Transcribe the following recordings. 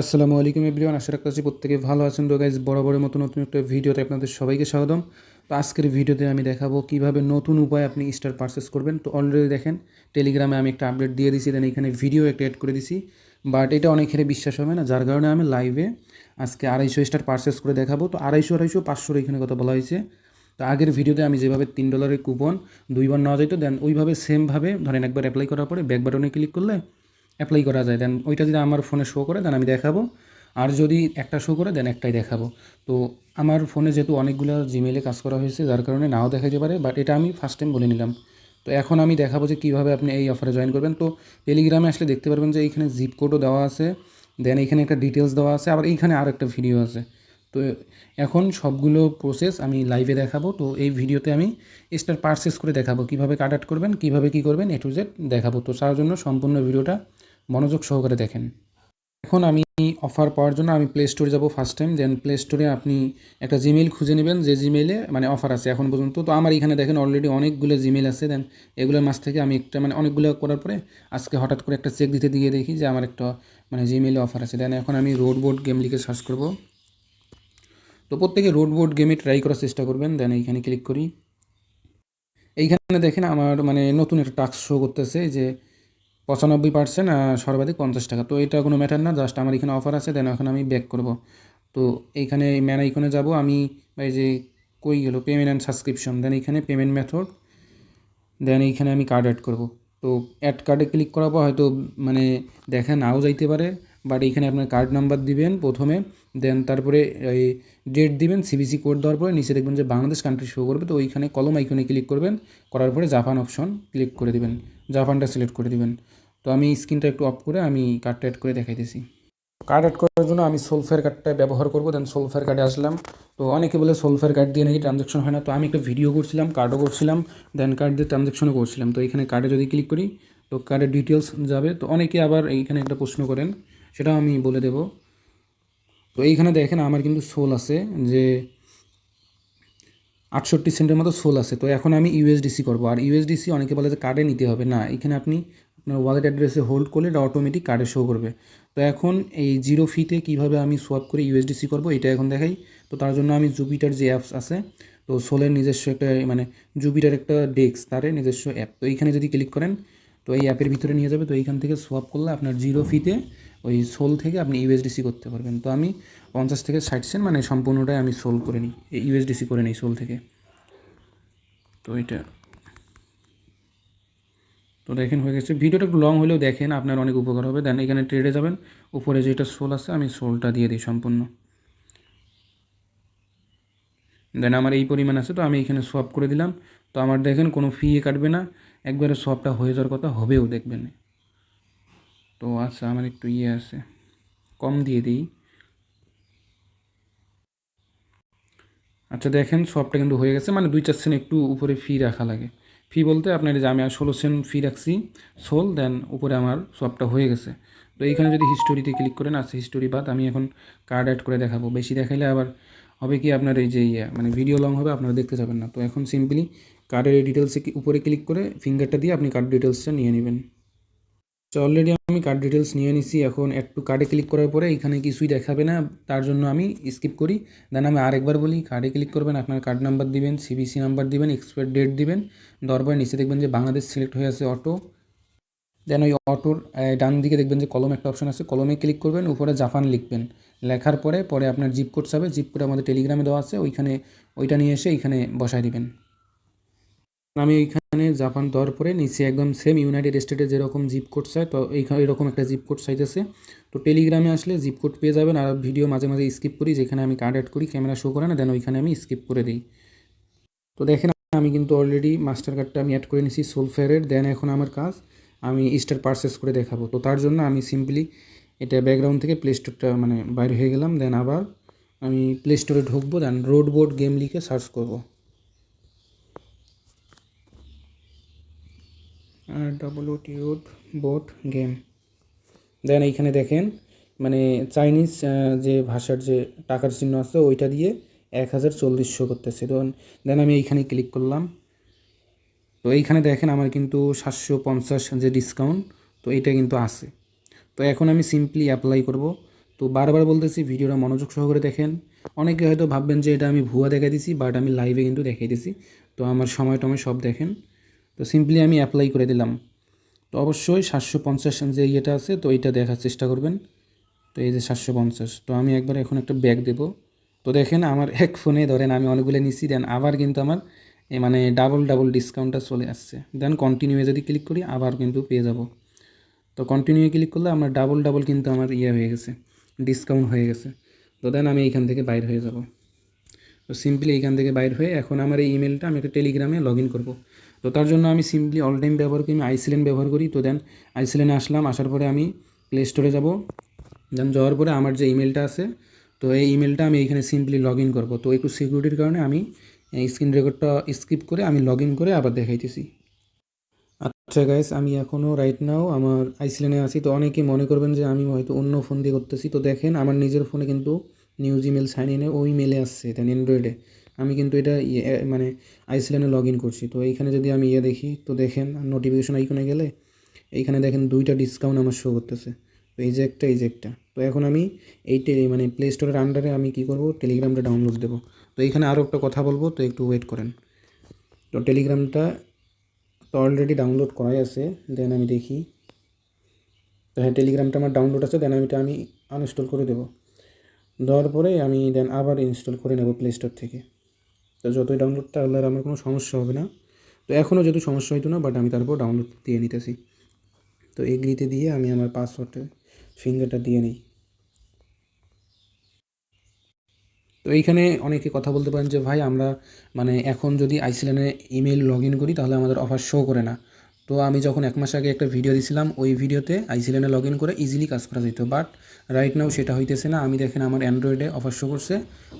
আসসালামু আলাইকুম এভরিওয়ান, আশা রাখতেছি প্রত্যেকে ভালো আছেন। তো গাইজ বরাবরের মতো নতুন একটা ভিডিওতে আপনাদের সবাইকে স্বাগতম। তো আজকের ভিডিওতে আমি দেখাবো কিভাবে নতুন উপায়ে আপনি স্টার পারচেস করবেন। তো অলরেডি দেখেন টেলিগ্রামে আমি একটা আপডেট দিয়ে দিছি, দেন এখানে ভিডিও একটা অ্যাড করে দিছি, বাট এটা অনেকের বিশ্বাস হবে না, যার কারণে আমি লাইভে আজকে 250 স্টার পারচেস করে দেখাবো। তো 250, 500 এখানে কথা বলা হয়েছে। তো আগের ভিডিওতে আমি যেভাবে $3 কুপন 2বার নেওয়া যেত, দেন ওইভাবে সেমভাবে ধরেন একবার অ্যাপ্লাই করার পরে ব্যাক বাটনে ক্লিক করলে অ্যাপ্লাই করা যায়। দেন ওইটা যদি আমার ফোনে শো করে দেন আমি দেখাবো, আর যদি একটা শো করে দেন একটাই দেখাবো। তো আমার ফোনে যেহেতু অনেকগুলো জিমেইলে কাজ করা হয়েছে, যার কারণে নাও দেখা যেতে পারে, বাট এটা আমি ফার্স্ট টাইম বলে নিলাম। তো এখন আমি দেখাবো যে কীভাবে আপনি এই অফারে জয়েন করবেন। তো টেলিগ্রামে আসলে দেখতে পারবেন যে এইখানে জিপ কোডও দেওয়া আছে, দেন এইখানে একটা ডিটেলস দেওয়া আছে, আবার এইখানে আর একটা ভিডিও আছে। তো এখন সবগুলো প্রসেস আমি লাইভে দেখাবো। তো এই ভিডিওতে আমি স্টার পারচেস করে দেখাবো কীভাবে কার্ড অ্যাড করবেন, কীভাবে কী করবেন, A to Z দেখাবো। তো তার জন্য সম্পূর্ণ ভিডিওটা মনোযোগ সহকারে দেখেন। এখন আমি অফার পাওয়ার জন্য আমি প্লে স্টোরে যাবো ফার্স্ট টাইম। দেন প্লে স্টোরে আপনি একটা জিমেইল খুঁজে নেবেন যে জিমেইলে মানে অফার আছে এখন পর্যন্ত। তো আমার এখানে দেখেন অলরেডি অনেকগুলো জিমেইল আছে। দেন এগুলোর মাঝ থেকে আমি একটা মানে অনেকগুলো করার পরে আজকে হঠাৎ করে একটা চেক দিতে গিয়ে দেখি যে আমার একটা মানে জিমেইলে অফার আছে। দেন এখন আমি রোড বোর্ড গেম লিখে সার্চ করব। তো প্রত্যেকে রোড বোর্ড গেমে ট্রাই করার চেষ্টা করবেন। দেন এইখানে ক্লিক করি। এইখানে দেখেন আমার মানে নতুন একটা টাস্ক শো করতেছে যে 95% সর্বাধিক $50। তো এটা কোনো ম্যাটার না, জাস্ট আমার এখানে অফার আছে। দেন এখন আমি ব্যাক করব। তো এইখানে ম্যান আইকনে যাব আমি, এই যে কই গেল পেমেন্ট অ্যান্ড সাবস্ক্রিপশন, দেন এইখানে পেমেন্ট মেথড, দেন এইখানে আমি কার্ড অ্যাড করব। তো অ্যাড কার্ডে ক্লিক করার পর হয়তো মানে দেখা নাও যাইতে পারে, বাট এইখানে আপনার কার্ড নাম্বার দিবেন প্রথমে, দেন তারপরে এই ডেট দিবেন, সিবিসি কোড দেওয়ার পরে নিচে দেখবেন যে বাংলাদেশ কান্ট্রি শো করবে। তো ওইখানে কলম আইকনে ক্লিক করবেন, করার পরে জাপান অপশন ক্লিক করে দিবেন, জাপানটা সিলেক্ট করে দিবেন। তো আমি স্ক্রিনটা একটু অফ করে আমি কার্ডটা অ্যাড করে দেখাইতেছি। কার্ড অ্যাড করার জন্য আমি সোলফেয়ার কার্ডটা ব্যবহার করব। দেন সোলফেয়ার কার্ডে আসলাম। তো অনেকে বলে সোলফেয়ার কার্ড দিয়ে নাকি ট্রানজ্যাকশন হয় না। তো আমি একটা ভিডিও করছিলাম, কার্ডও করছিলাম, দেন কার্ড দিয়ে ট্রানজ্যাকশনও করছিলাম। তো এখানে কার্ডে যদি ক্লিক করি তো কার্ডের ডিটেলস যাবে। তো অনেকে আবার এইখানে একটা প্রশ্ন করেন, সেটাও আমি বলে দেব। তো এইখানে দেখেন আমার কিন্তু সোল আছে যে 68 সেন্টের মতো সোল আছে। তো এখন আমি ইউএসডিসি করবো। আর ইউএসডিসি অনেকে বলে যে কার্ডে নিতে হবে না, এখানে আপনি আপনার ওয়ালেট অ্যাড্রেসে হোল্ড করলে এটা অটোমেটিক কার্ডে শো করবে। তো এখন এই জিরো ফিতে কীভাবে আমি সোয়াপ করে ইউএসডিসি করবো এটা এখন দেখাই। তো তার জন্য আমি জুপিটার যে অ্যাপস আছে, তো সোলের নিজস্ব একটা মানে জুপিটার একটা ডেস্ক, তার নিজস্ব অ্যাপ। তো এইখানে যদি ক্লিক করেন তো এই অ্যাপের ভিতরে নিয়ে যাবে। তো এইখান থেকে সোয়াপ করলে আপনার জিরো ফিতে ওই সোল থেকে আপনি ইউএসডিসি করতে পারবেন। তো আমি 50 থেকে 60 সেন্ট মানে সম্পূর্ণটাই আমি সোল করে নিই, ইউএসডিসি করে নিই সোল থেকে। তো এটা তো দেখেন হয়ে গেছে। ভিডিওটা একটু লং হলেও দেখেন, আপনার অনেক উপকার হবে। দেন এখানে ট্রেডে যাবেন, উপরে যেটা সোল আছে আমি সোলটা দিয়ে দিই সম্পূর্ণ। দেন আমার এই পরিমাণ আছে, তো আমি এখানে সোয়াপ করে দিলাম। তো আমার দেখেন কোনো ফি কাটবে না, একবারে সোয়াপটা হয়ে যাওয়ার কথা হবেও দেখবেন। তো আচ্ছা আমার একটু আছে, কম দিয়ে দিই। আচ্ছা দেখেন সবটা কিন্তু হয়ে গেছে, মানে 2-4 সেন্ট একটু উপরে ফি রাখা লাগে। ফি বলতে আপনার যে আমি 16 সেন্ট ফি রাখছি সোল, দেন উপরে আমার সবটা হয়ে গেছে। তো এইখানে যদি হিস্টোরিতে ক্লিক করেন, আছে হিস্টোরি বাদ, আমি এখন কার্ড অ্যাড করে দেখাবো। বেশি দেখাইলে আবার হবে কি আপনার এই যে মানে ভিডিও লং হবে, আপনারা দেখতে যাবেন না। তো এখন সিম্পলি কার্ডের ডিটেলসে উপরে ক্লিক করে ফিঙ্গারটা দিয়ে আপনি কার্ড ডিটেলসটা নিয়ে নেবেন। তো অলরেডি আমি কার্ড ডিটেলস নিয়ে নিছি। এখন একটু কার্ডে ক্লিক করার পরে এখানে কিছুই দেখাবে না, তার জন্য আমি স্কিপ করি। দেন আমি আরেকবার বলি, কার্ডে ক্লিক করবেন, আপনার কার্ড নাম্বার দিবেন, সিবিসি নাম্বার দিবেন, এক্সপায়ার ডেট দিবেন, দেওয়ার পরে নিচে দেখবেন যে বাংলাদেশ সিলেক্ট হয়ে আছে অটো। দেন ওই অটোর ডান দিকে দেখবেন যে কলম একটা অপশন আছে, কলমে ক্লিক করবেন, উপরে জাপান লিখবেন। লেখার পরে পরে আপনার জিপ কোড যাবে, জিপ কোড আমাদের টেলিগ্রামে দেওয়া আছে, ওইখানে ওইটা নিয়ে এসে এইখানে বসায় দিবেন। আমি ওইখানে জাপান দেওয়ার পরে নিচে একদম সেম ইউনাইটেড স্টেটে যেরকম জিপ কোড চাই, তো এইখানে এরকম একটা জিপ কোড চাইতেছে। তো টেলিগ্রামে আসলে জিপ কোড পেয়ে যাবেন। আর ভিডিও মাঝে মাঝে স্কিপ করি, যেখানে আমি কার্ড অ্যাড করি ক্যামেরা শো করে না, দেন ওইখানে আমি স্কিপ করে দিই। তো দেখেন আমি কিন্তু অলরেডি মাস্টার কার্ডটা আমি অ্যাড করে নিয়েছি সোলফেয়ারের। দেন এখন আমার কাজ আমি স্টার পারচেস করে দেখাবো। তো তার জন্য আমি সিম্পলি এটা ব্যাকগ্রাউন্ড থেকে প্লে স্টোরটা মানে বাইরে হয়ে গেলাম। দেন আবার আমি প্লে স্টোরে ঢুকবো, দেন রোড বোর্ড গেম লিখে সার্চ করবো, WOT রোড বোট গেম। দেন এইখানে দেখেন মানে চাইনিজ যে ভাষার যে টাকার চিহ্ন আছে ওইটা দিয়ে 1040 করতেছে। তো দেন আমি এইখানে ক্লিক করলাম। তো এইখানে দেখেন আমার কিন্তু 750 যে ডিসকাউন্ট, তো এইটা কিন্তু আছে। তো এখন আমি সিম্পলি অ্যাপ্লাই করব। তো বারবার বলতেছি ভিডিওটা মনোযোগ সহকারে দেখেন। অনেকে হয়তো ভাববেন যে এটা আমি ভুয়া দেখাই দিছি, বাট আমি লাইভে কিন্তু দেখাই দিছি। তো আমার সময় টময় সব দেখেন। তো সিম্পলি আমি অ্যাপ্লাই করে দিলাম। তো অবশ্যই 750 যে ইয়েটা আছে, তো এইটা দেখার চেষ্টা করবেন। তো এই যে 750, তো আমি একবার এখন একটা ব্যাক দেব। তো দেখেন আমার এক ফোনে ধরেন আমি অনেকগুলো নিচ্ছি, দেন আবার কিন্তু আমার মানে ডাবল ডিসকাউন্টটা চলে আসছে। দেন কন্টিনিউয়ে যদি ক্লিক করি আবার কিন্তু পেয়ে যাব। তো কন্টিনিউয়ে ক্লিক করলে আমার ডাবল কিন্তু আমার ইয়ে হয়ে গেছে, ডিসকাউন্ট হয়ে গেছে। তো দেন আমি এইখান থেকে বাইর হয়ে যাব। তো সিম্পলি এইখান থেকে বাইর হয়ে এখন আমার এই ইমেলটা আমি একটা টেলিগ্রামে লগ ইন করবো। তো তার জন্য আমি সিম্পলি অল টাইম ব্যবহার করি, আমি আইসিলেন ব্যবহার করি। তো দেন আইসিলেনে আসলাম, আসার পরে আমি প্লে স্টোরে যাব। দেন যাওয়ার পরে আমার যে ইমেলটা আছে, তো এই ইমেলটা আমি এইখানে সিম্পলি লগ ইন করবো। তো একটু সিকিউরিটির কারণে আমি স্ক্রিন রেকর্ডটা স্কিপ করে আমি লগ ইন করে আবার দেখাইতেছি। আচ্ছা গাইস, আমি এখনও রাইট নাও আমার আইসল্যান্ডে আছি। তো অনেকে মনে করবেন যে আমি হয়তো অন্য ফোন দিয়ে করতেছি। তো দেখেন আমার নিজের ফোনে কিন্তু নিউজ ইমেল সাইন ইনে ওই মেলে আসছে, দেন অ্যান্ড্রয়েডে আমি কিন্তু এটা মানে আইসল্যান্ডে লগ ইন করছি। তো এইখানে যদি আমি দেখি, তো দেখেন নোটিফিকেশন আইকনে গেলে এইখানে দেখেন 2টা ডিসকাউন্ট আমার শো করতেছে। তো এই যে একটা, এই যে একটা। তো এখন আমি এই মানে প্লে স্টোরের আন্ডারে আমি কী করবো, টেলিগ্রামটা ডাউনলোড দেবো। তো এইখানে আরও একটা কথা বলবো, তো একটু ওয়েট করেন। তো টেলিগ্রামটা তো অলরেডি ডাউনলোড করাই আছে, দেন আমি দেখি। তো হ্যাঁ, টেলিগ্রামটা আমার ডাউনলোড আছে, দেন আমি আনইনস্টল করে দেবো। দেওয়ার পরে আমি দেন আবার ইনস্টল করে নেব প্লে স্টোর থেকে। তো যতই ডাউনলোডটা হলে আমার কোনো সমস্যা হবে না। তো এখনও যেহেতু সমস্যা হইতো না, বাট আমি তারপর ডাউনলোড দিয়ে নিতেছি। তো এগ্রিতে দিয়ে আমি আমার পাসওয়ার্ডে ফিঙ্গারটা দিয়ে নিই। তো এইখানে অনেকে কথা বলতে পারেন যে ভাই আমরা মানে এখন যদি আইসল্যান্ডে ইমেল লগ ইন করি তাহলে আমাদের অফার শো করে না। তো আমি যখন 1 মাস আগে একটা ভিডিও দিছিলাম, ওই ভিডিওতে আইসল্যান্ডে লগ ইন করে ইজিলি কাজ করা যেত, বাট রাইট নাও সেটা হইতেছে না। আমি দেখেন আমার অ্যান্ড্রয়েডে অফার শো করছে,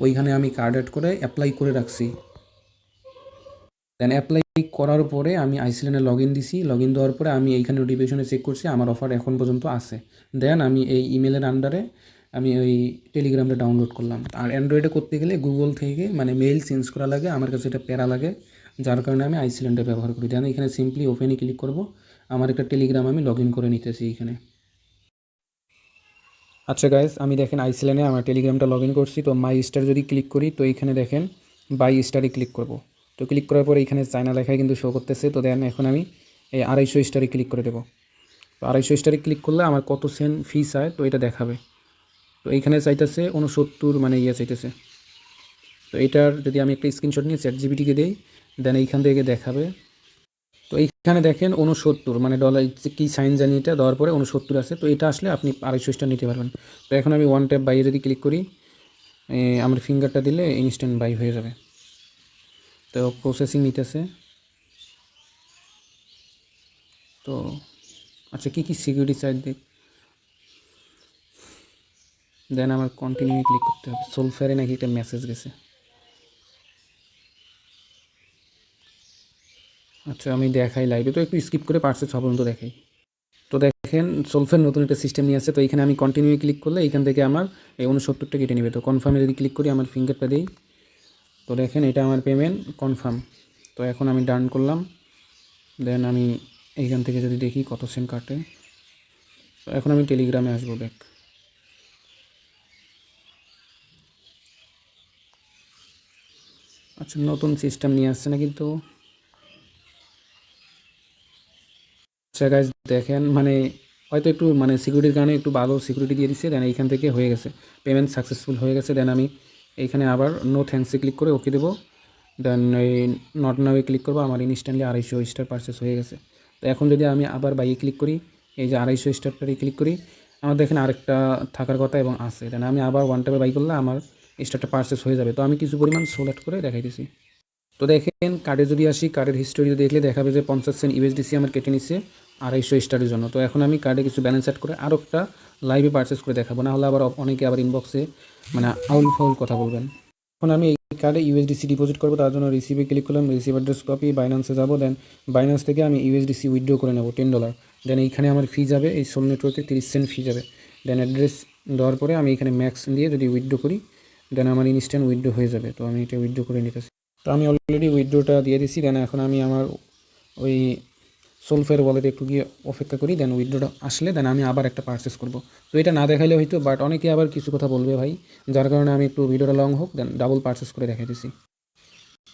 ওইখানে আমি কার্ড অ্যাড করে অ্যাপ্লাই করে রাখছি। দেন অ্যাপ্লাই করার পরে আমি আইসল্যান্ডে লগ ইন দিছি, লগ ইন দেওয়ার পরে আমি এইখানে নোটিফিকেশনে চেক করছি আমার অফার এখন পর্যন্ত আছে। দেন আমি এই ইমেলের আন্ডারে আমি ওই টেলিগ্রামটা ডাউনলোড করলাম। আর অ্যান্ড্রয়েডে করতে গেলে গুগল থেকে মানে মেইল চেঞ্জ করা লাগে, আমার কাছে এটা প্যারা লাগে, যার কারণে আমি আইসল্যান্ডে ব্যবহার করি। দেন এখানে সিম্পলি ওপেনে ক্লিক করব, আমার একটা টেলিগ্রাম আমি লগ ইন করে নিতেছি এইখানে। আচ্ছা গাইস, আমি দেখেন আইসল্যান্ডে আমার টেলিগ্রামটা লগ ইন করছি। তো মাই স্টার যদি ক্লিক করি, তো এইখানে দেখেন বাই স্টারে ক্লিক করব। তো ক্লিক করার পরে এখানে চায়না লেখায় কিন্তু শো করতেছে। তো দেন এখন আমি এই 250 স্টারে ক্লিক করে দেবো। তো 250 স্টারে ক্লিক করলে আমার কত সেন্ট ফি চায় তো এটা দেখাবে। তো এইখানে চাইতেছে 69 মানে চাইতেছে। তো এইটার যদি আমি একটা স্ক্রিনশট নিয়ে চ্যাটজিপিটিকে দিই, দেন এইখান থেকে দেখাবে। তো এইখানে দেখেন 69 মানে ডলার কি সাইন জানি, এটা দেওয়ার পরে 69 আছে। তো এটা আসলে আপনি 250 স্টার নিতে পারবেন। তো এখন আমি ওয়ান ট্যাপ বাইয়ে যদি ক্লিক করি, আমার ফিঙ্গারটা দিলে ইনস্ট্যান্ট বাই হয়ে যাবে। তো প্রসেসিং নিতেছে। তো আচ্ছা কী সিকিউরিটি চাই দেখ, দেন আমার কন্টিনিউ ক্লিক করতে হবে। সোলফেয়ারে নাকি একটা মেসেজ গেছে। আচ্ছা আমি দেখাই লাইভে, তো একটু স্কিপ করে পার্সেস হওয়া পর্যন্ত দেখাই। তো দেখেন সোলফের নতুন একটা সিস্টেম নিয়ে আসছে। তো এখানে আমি কন্টিনিউ ক্লিক করলে এখান থেকে আমার এই 69টা কেটে নেবে। তো কনফার্মে যদি ক্লিক করি, আমার ফিঙ্গারটা দিই, তো দেখেন এটা আমার পেমেন্ট কনফার্ম। তো এখন আমি ডান করলাম। দেন আমি এইখান থেকে যদি দেখি কত সেন্ট কাটে। তো এখন আমি টেলিগ্রামে আসবো ব্যাক। আচ্ছা নতুন সিস্টেম নিয়ে আসছে না কিন্তু। আচ্ছা গাইজ দেখেন মানে হয়তো একটু মানে সিকিউরিটির কারণে একটু ভালো সিকিউরিটি দিয়ে দিচ্ছে। দেন এইখান থেকে হয়ে গেছে, পেমেন্ট সাকসেসফুল হয়ে গেছে। দেন আমি এইখানে আবার নো থ্যাঙ্কসে ক্লিক করে ওকে দেবো। দেন এই নট নাওয়ে ক্লিক করবো, আমার ইনস্ট্যান্টলি 250 স্টার পারচেস হয়ে গেছে। তো এখন যদি আমি আবার বাইয়ে ক্লিক করি, এই যে 250 স্টারটারে ক্লিক করি, আমার দেখেন আরেকটা থাকার কথা এবং আছে। দেন আমি আবার ওয়ান টাইমে বাই করলে আমার স্টারটা পারচেস হয়ে যাবে। তো আমি কিছু পরিমাণ সিলেক্ট করে দেখাইতেছি। তো দেখেন কার্ডে যদি আসি, কার্ডের হিস্টোরি দেখলে দেখাবে যে 50 সেন্ট ইউএসডিসি আমার কেটে নিচ্ছে 250 স্টারের জন্য। তো এখন আমি কার্ডে কিছু ব্যালেন্স অ্যাড করে আরও একটা লাইভে পারচেস করে দেখাবো, না হলে আবার অনেকে আবার ইনবক্সে মানে আউল ফাউল কথা বলবেন। এখন আমি এই কার্ডে ইউএসডিসি ডিপোজিট করবো, তার জন্য রিসিভে ক্লিক করলাম, রিসিভ অ্যাড্রেস কপি, বাইন্যান্সে যাবো। দেন বাইন্যান্স থেকে আমি ইউএসডিসি উইথড্র করে নেবো $10। দেন এইখানে আমার ফি যাবে, এই সোল নেটওয়ার্কে 30 সেন্ট ফি যাবে। দেন অ্যাড্রেস দেওয়ার পরে আমি এখানে ম্যাক্স দিয়ে যদি উইথড্র করি, দেন আমার ইনস্ট্যান্ট উইথড্র হয়ে যাবে। তো আমি এটা উইথড্র করে নিতেছি। তো আমি অলরেডি উইথড্রটা দিয়ে দিছি। দেন এখন আমি আমার ওই সোলফেয়ার ওয়ালেটে একটু গিয়ে অপেক্ষা করি, দেন উইথড্রটা আসলে দেন আমি আবার একটা পারচেস করব। তো এটা না দেখাইলে হয়তো, বাট অনেকে আবার কিছু কথা বলবে ভাই, যার কারণে আমি একটু ভিডিওটা লং হোক দেন ডাবল পারচেস করে দেখাই দিছি।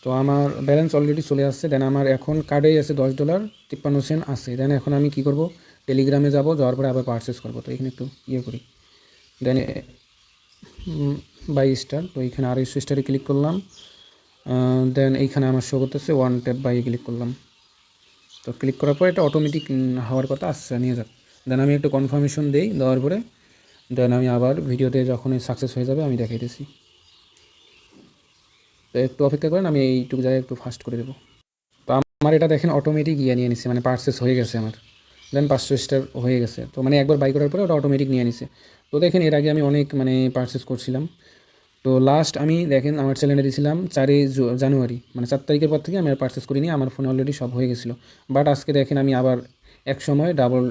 তো আমার ব্যালেন্স অলরেডি চলে আসছে, দেন আমার এখন কার্ডেই আছে $10.53 আছে। দেন এখন আমি কী করব, টেলিগ্রামে যাব, যাওয়ার পরে আবার পারচেস করব। তো এখানে একটু ইয়ে করি, দেন বাই স্টার, তো এইখানে 250 স্টারে ক্লিক করলাম। দেন এইখানে আমার শো করতেছে ওয়ান ট্যাপ বাই, ক্লিক করলাম। তো ক্লিক করার পর এটা অটোমেটিক হওয়ার কথা আসছে, নিয়ে যাক। দেন আমি একটু কনফার্মেশন দিই, দেওয়ার পরে দেন আমি আবার ভিডিওতে যখনই সাকসেস হয়ে যাবে আমি দেখাইতেছি। তো একটু অপেক্ষা করেন, আমি এইটুকু জায়গায় একটু ফাস্ট করে দেবো। তো আমার এটা দেখেন অটোমেটিক ইয়ে নিয়ে নিছে, মানে পারচেস হয়ে গেছে আমার। দেন 500 স্টার হয়ে গেছে। তো মানে একবার বাই করার পরে ওটা অটোমেটিক নিয়ে নিছে। তো দেখেন এর আগে আমি অনেক মানে পারচেস করছিলাম। তো লাস্ট আমি দেখেন আমার চ্যানেলে দিয়েছিলাম 4 জানুয়ারি, মানে 4 তারিখের পর থেকে আমি আর পারচেস করিনি, আমার ফোনে অলরেডি সব হয়ে গেছিলো। বাট আজকে দেখেন আমি আবার এক সময় ডাবল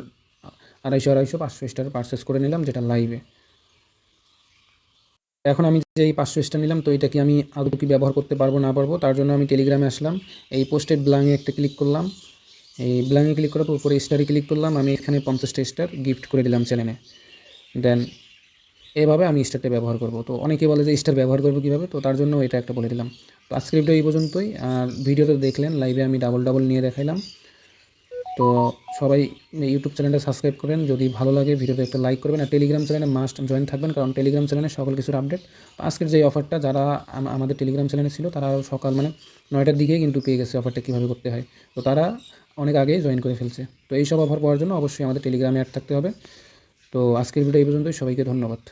250 500 স্টার পারচেস করে নিলাম, যেটা লাইভে। এখন আমি যে এই 500 স্টার নিলাম, তো এটা কি আমি আদৌ কি ব্যবহার করতে পারবো না পারবো, তার জন্য আমি টেলিগ্রামে আসলাম। এই পোস্টেড ব্লাঙে একটা ক্লিক করলাম, এই ব্লাঙে ক্লিক করার পর উপরে স্টারে ক্লিক করলাম, আমি এখানে 50টা স্টার গিফট করে দিলাম চ্যানেলে। দেন এভাবে আমি স্টারটা ব্যবহার করব। তো অনেকে বলে যে স্টার ব্যবহার করবো কীভাবে, তো তার জন্য এটা একটা বলে দিলাম। তো আজকের ভিডিও এই পর্যন্তই। আর ভিডিওতে দেখলেন লাইভে আমি ডাবল নিয়ে দেখাইলাম। তো সবাই ইউটিউব চ্যানেলটা সাবস্ক্রাইব করেন, যদি ভালো লাগে ভিডিওতে একটা লাইক করবেন, আর টেলিগ্রাম চ্যানেলে মাস্ট জয়েন থাকবেন, কারণ টেলিগ্রাম চ্যানেলে সকল কিছুর আপডেট। তো আজকের যে অফারটা যারা আমাদের টেলিগ্রাম চ্যানেলে ছিল, তারা সকাল মানে 9টার দিকে কিন্তু পেয়ে গেছে অফারটা কীভাবে করতে হয়। তো তারা অনেক আগেই জয়েন করে ফেলছে। তো এইসব অফার পাওয়ার জন্য অবশ্যই আমাদের টেলিগ্রামে অ্যাড থাকতে হবে। তো আজকের ভিডিও এই পর্যন্তই, সবাইকে ধন্যবাদ।